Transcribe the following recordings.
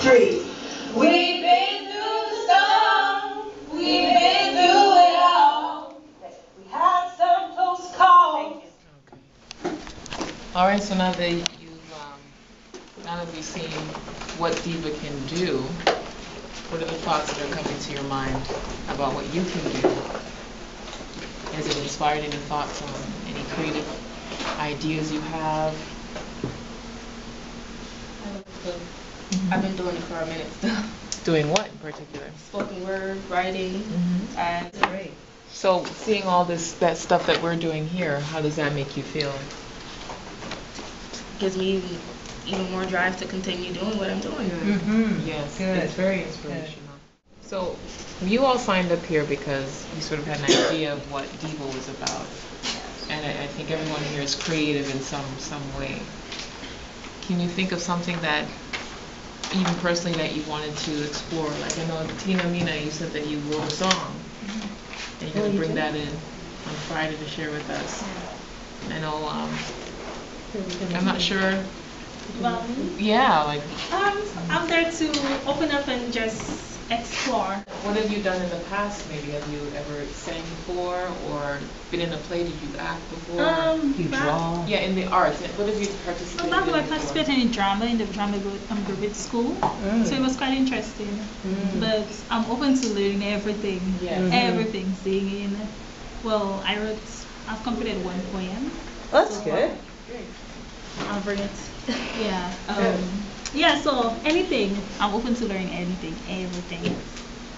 Three. We've been through the storm. We've been through it all. We had some close calls. Okay. All right. So now that we've seen what D.I.V.A can do, what are the thoughts that are coming to your mind about what you can do? Has it inspired any thoughts on any creative ideas you have? I've been doing it for a minute still. Doing what in particular? Spoken word, writing, and it's great. So seeing all that stuff that we're doing here, how does that make you feel? Gives me even more drive to continue doing what I'm doing. Yes, Good. it's very inspirational. So you all signed up here because you sort of had an idea of what D.I.V.A was about, and I think everyone here is creative in some way. Can you think of something that, even personally, that you wanted to explore? Like I know Tina Mina, you said that you wrote a song, and you're going to bring that in on Friday to share with us. I know, I'm not sure. Well, Yeah, like. I'm there to open up and just explore. What have you done in the past? Maybe have you ever sang before, or been in a play? Did you act before? You draw? Yeah, in the arts. What have you participated in? I participated in drama in the drama group school, so it was quite interesting. But I'm open to learning everything, everything, singing. Well, I've completed one poem. That's so good. I'll bring it. Yeah. Yeah, so anything. I'm open to learning anything, everything.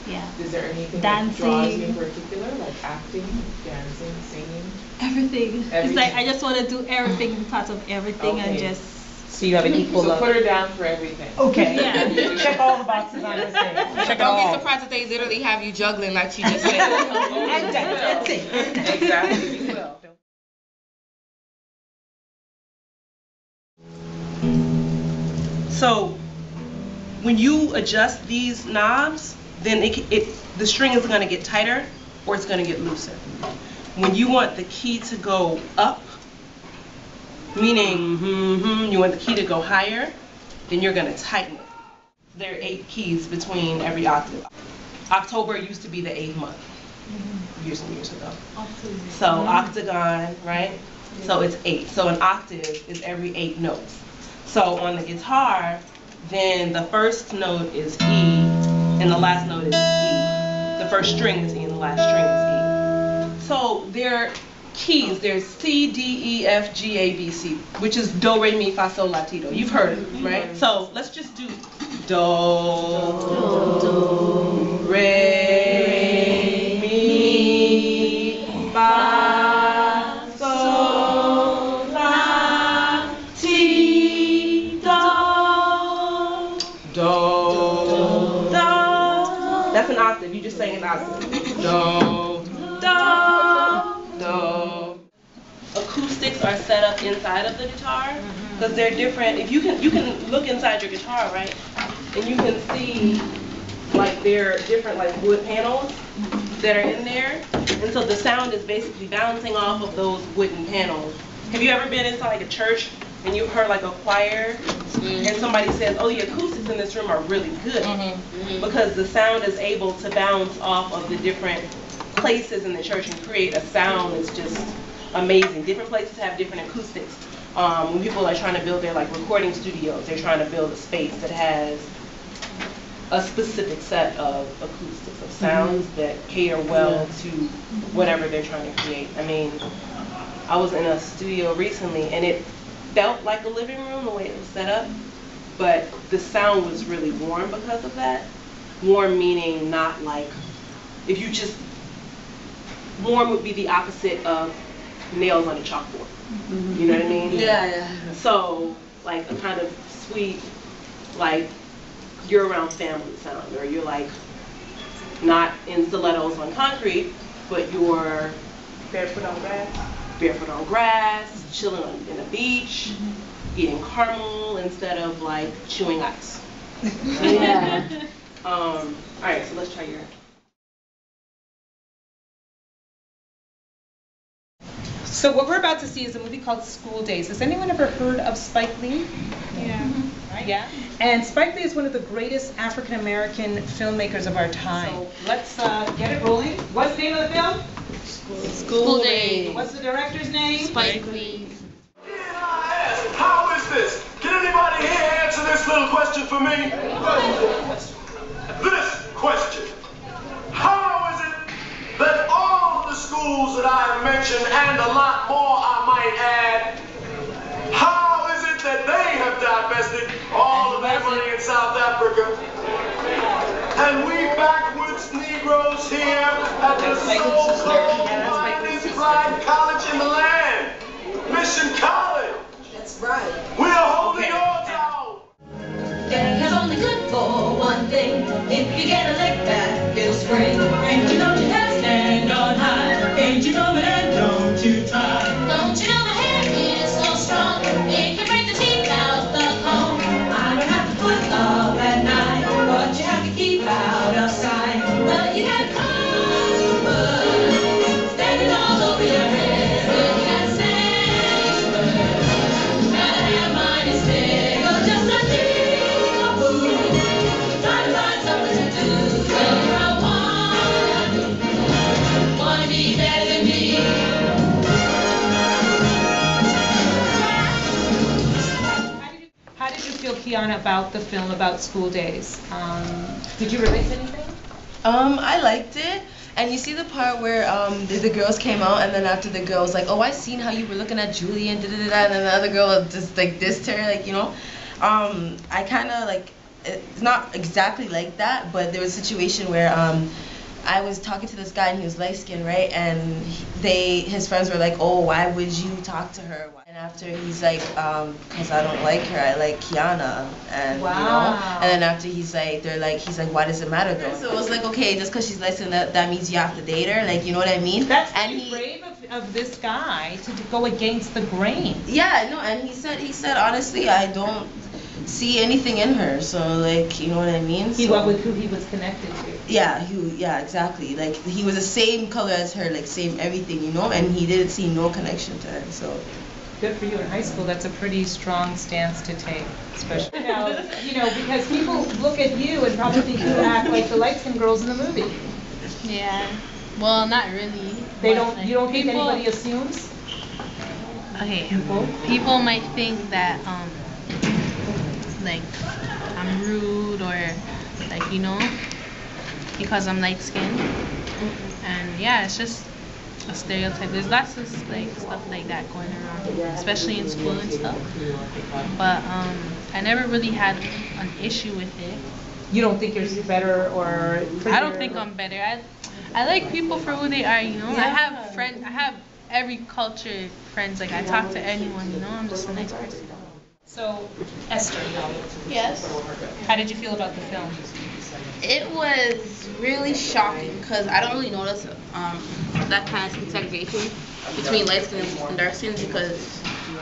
Yeah. Is there anything Dancing. that draws you in particular, like acting, dancing, singing? Everything. It's like I just want to do everything, part of everything, and just. So you have an equal So love. put her down for everything. Okay. Yeah. Check all the boxes on this thing. Check it Don't all. be surprised if they literally have you juggling like she just said. And that's it. Exactly. You will. So when you adjust these knobs, then the string is going to get tighter or it's going to get looser. When you want the key to go up, meaning you want the key to go higher, then you're going to tighten it. There are 8 keys between every octave. October used to be the 8th month, years and years ago. So octagon, right? So it's 8. So an octave is every 8 notes. So on the guitar, then the first note is E, and the last note is E. The first string is E, and the last string is E. So there are keys. There's C, D, E, F, G, A, B, C, which is Do, Re, Mi, Fa, Sol, La, Ti, Do. You've heard it, right? So let's just do Do, Re, Mi, Fa, Sol, La, Ti, Do, Do, Do. That's an octave. You just sang an octave. Do, Do, Do. Acoustics are set up inside of the guitar because they're different. If you can look inside your guitar, right, and you can see like there are different like wood panels that are in there, and so the sound is basically bouncing off of those wooden panels. Have you ever been inside like a church and you've heard like a choir and somebody says, oh, the acoustics in this room are really good because the sound is able to bounce off of the different places in the church and create a sound that's just amazing. Different places have different acoustics. When people are trying to build their like recording studios, they're trying to build a space that has a specific set of acoustics, of sounds that cater well to whatever they're trying to create. I mean, I was in a studio recently and it felt like a living room the way it was set up, but the sound was really warm because of that. Warm meaning not like, if you just, warm would be the opposite of nails on a chalkboard. You know what I mean? Yeah. So, like a kind of sweet, like you're around family sound, or you're like not in stilettos on concrete, but you're barefoot on grass, chilling on a beach, eating caramel instead of like chewing ice. Yeah. All right, so let's try your. So what we're about to see is a movie called School Days. Has anyone ever heard of Spike Lee? Yeah. Right? Yeah. And Spike Lee is one of the greatest African-American filmmakers of our time. So let's get it rolling. What's the name of the film? School Days. What's the director's name? Spike Lee. How is this? Can anybody here answer this little question for me? This question. How is it that all of the schools that I have mentioned, and a lot more I might add, how is it that they have divested all of their money in South Africa? And we backwoods Negroes here at the so-called finest pride college in the land, Mission College. That's right. We are holding on out. Getting is only good for one thing. If you get a lick back, it'll spring. And you know you have to stand on high. And you know it, and don't you try. Don't you know my hair is so strong? It can break the teeth out the comb. I don't have to put up at night, but you have to keep out of sight. But you have comfort standing all over your head. But you got sanctuary. Gotta have mine is big. You're just a fool. Trying to find something to do. Well, I wanna be better than me. How did you feel, Kiana, about the film about School Days? Did you relate to anything? I liked it. And you see the part where the girls came out, and then after the girl was like, oh, I seen how you were looking at Julie and da-da-da-da, and then the other girl just like dissed her, like, you know. I kind of like, it's not exactly like that, but there was a situation where I was talking to this guy and he was light skinned, right? And his friends were like, oh, why would you talk to her? And after he's like, because I don't like her, I like Kiana, and you know. And then after he's like, he's like, why does it matter though? So it was like, okay, just because she's light skinned, that means you have to date her, like, you know what I mean? That's pretty brave of this guy to go against the grain. Yeah, no, and he said honestly, I don't see anything in her, so like, you know what I mean? He So, went with who he was connected to. yeah, exactly. Like, he was the same color as her, like, same everything, you know, and he didn't see no connection to her, so. Good for you. In high school, that's a pretty strong stance to take, especially now, you know, because people look at you and probably think you act like the light-skinned girls in the movie. Yeah. Well, not really. They but, don't. like, You don't think people- anybody assumes? Okay. People might think that like I'm rude or like, you know, because I'm light skinned. And yeah, it's just a stereotype. There's lots of like stuff like that going around, especially in school and stuff. But I never really had an issue with it. You don't think you're better or prettier? I don't think I'm better. I like people for who they are, you know. I have friends. I have every culture friends. Like, I talk to anyone, you know. I'm just a nice person. So, Esther, Yes. how did you feel about the film? It was really shocking because I don't really notice that kind of segregation between light skin and dark skin because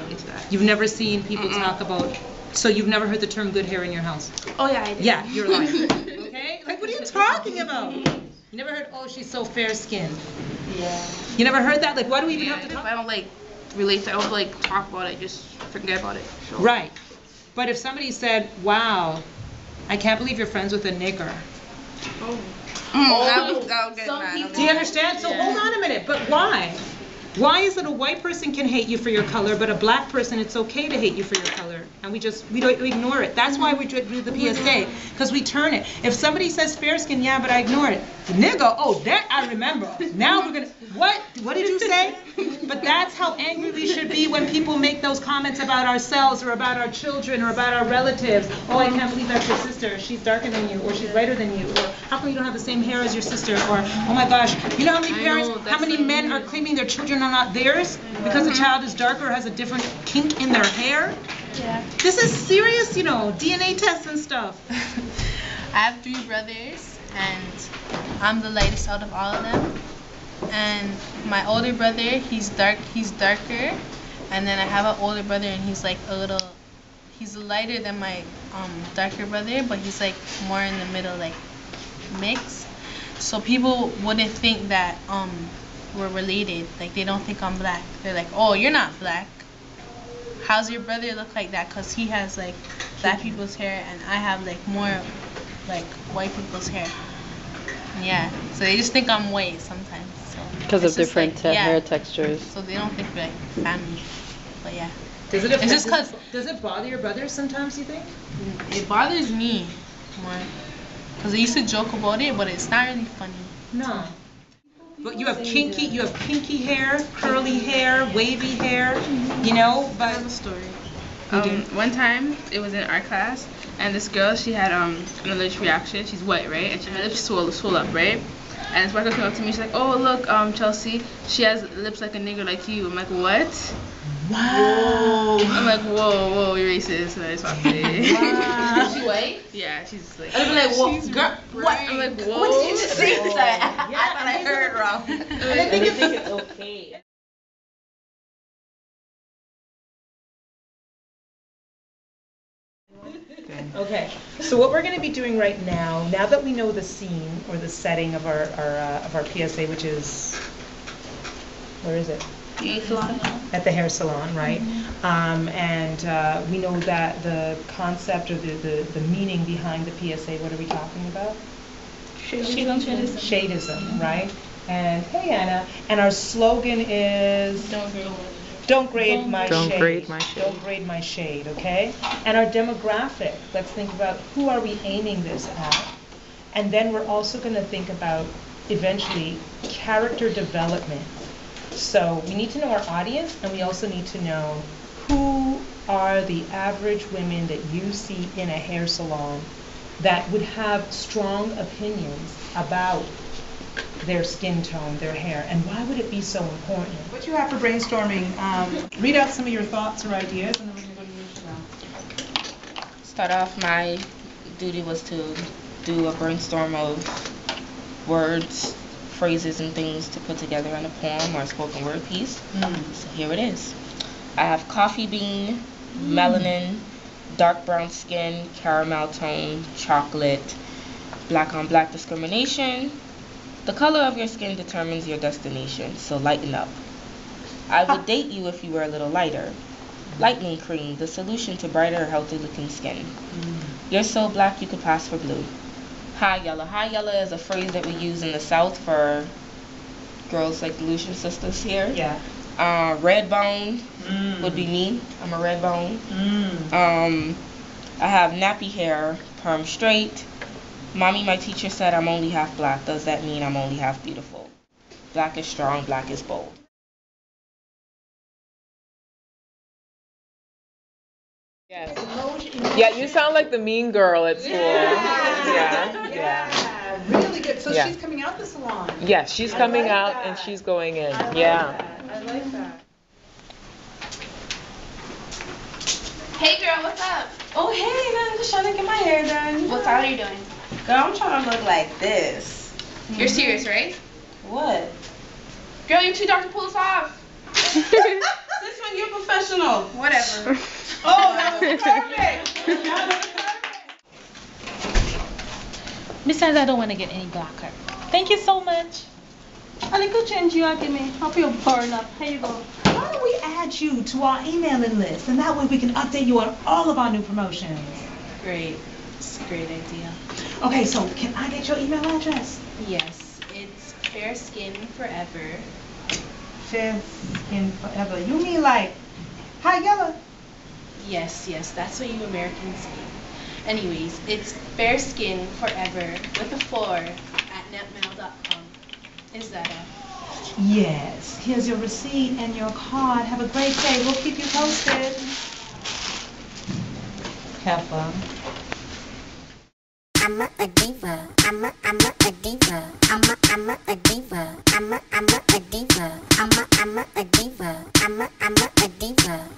it's that. You've never seen people talk about, so you've never heard the term good hair in your house? Oh yeah, I did. Yeah, you're lying. Okay? Like, what are you talking about? You never heard, oh, she's so fair-skinned. Yeah. You never heard that? Like, why do we even have to If talk? I don't like relate to, I don't like talk about it. Just forget about it. So. Right. But if somebody said, wow, I can't believe you're friends with a nigger. That was good, man. Do you understand? So hold on a minute, but why? Why is it a white person can hate you for your color, but a black person, it's okay to hate you for your color? And we ignore it. That's why we do the PSA, because we turn it. If somebody says fair skin, yeah, but I ignore it. Nigga, oh, that I remember. Now we're gonna, what did you say? But that's how angry we should be when people make those comments about ourselves or about our children or about our relatives. Oh, I can't believe that's your sister. She's darker than you, or she's lighter than you, or how come you don't have the same hair as your sister? Or, oh my gosh, you know how many parents, how many men are claiming their children are not theirs because the child is darker or has a different kink in their hair? Yeah. This is serious, you know, DNA tests and stuff. I have 3 brothers, and I'm the lightest out of all of them. And my older brother, he's darker, and then I have an older brother, and he's like he's lighter than my darker brother, but he's like more in the middle, like mix. So people wouldn't think that we're related. Like, they don't think I'm black. They're like, oh, you're not black. How's your brother look like that? Because he has, like, black people's hair, and I have, like, more, like, white people's hair. Yeah. So they just think I'm white sometimes. Because of different hair textures. So they don't think we're, like, family. But, yeah. Does it bother your brothers sometimes, you think? It bothers me more. Because I used to joke about it, but it's not really funny. No. But you have kinky hair, curly hair, wavy hair, you know, but... I have a story. One time, it was in art class, and this girl, she had an allergic reaction. She's white, right? And her lips swole up, right? And this white girl came up to me, she's like, oh, look, Chelsea, she has lips like a nigger like you. I'm like, what? Wow. I'm like, whoa, you're racist. And I just walked away. Wow. Is she white? Yeah, she's like... I'm like, whoa, girl, what? I'm like, whoa. What did you just say? Sorry, I thought I heard wrong. I think it's okay. Okay, so what we're going to be doing right now that we know the scene or the setting of our PSA, which is, where is it? At the hair salon, right? And we know that the concept or the meaning behind the PSA, what are we talking about? Shadeism, right? And hey, Anna, and our slogan is Don't grade my shade, okay? And our demographic, let's think about who are we aiming this at? And then we're also going to think about eventually character development. So we need to know our audience, and we also need to know who are the average women that you see in a hair salon that would have strong opinions about their skin tone, their hair, and why would it be so important? What you have for brainstorming, read out some of your thoughts or ideas, and then we're going to go to you now. Start off, my duty was to do a brainstorm of words, phrases, and things to put together in a poem or a spoken word piece. So here it is. I have coffee bean, melanin, dark brown skin, caramel tone, chocolate, black on black discrimination. The color of your skin determines your destination, so lighten up. I would date you if you were a little lighter. Lightening cream, the solution to brighter, healthy-looking skin. You're so black you could pass for blue. High yellow. High yellow is a phrase that we use in the South for girls like the Lucian sisters here. Yeah. Red bone would be me. I'm a red bone. I have nappy hair, perm straight. Mommy, my teacher said I'm only half black. Does that mean I'm only half beautiful? Black is strong, black is bold. Yes. Yeah, you sound like the mean girl at school. Yeah. Really good. So Yeah. she's coming out the salon. Yes, she's coming out and she's going in. Yeah. I like that. Hey girl, what's up? Oh, hey, I'm just trying to get my hair done. What style are you doing? Girl, I'm trying to look like this. You're serious, right? What? Girl, you too dark to pull this off. This one, you're professional. Whatever. Oh, that was perfect. Besides, I don't want to get any blacker. Thank you so much. A little change you give me. Hope you burn up. Here you go. Why don't we add you to our emailing list, and that way we can update you on all of our new promotions. Great. It's a great idea. Okay, so can I get your email address? Yes, it's Fair Skin Forever. Fair Skin Forever. You mean like high yellow? Yes, that's what you Americans say. Anyways, it's Fair Skin Forever with a 4 at netmail.com. Is that a... Yes. Here's your receipt and your card. Have a great day. We'll keep you posted. Have fun. I'm a diva. I'm a diva. I'm a diva. I'm a diva. I'm a diva. I'm a diva.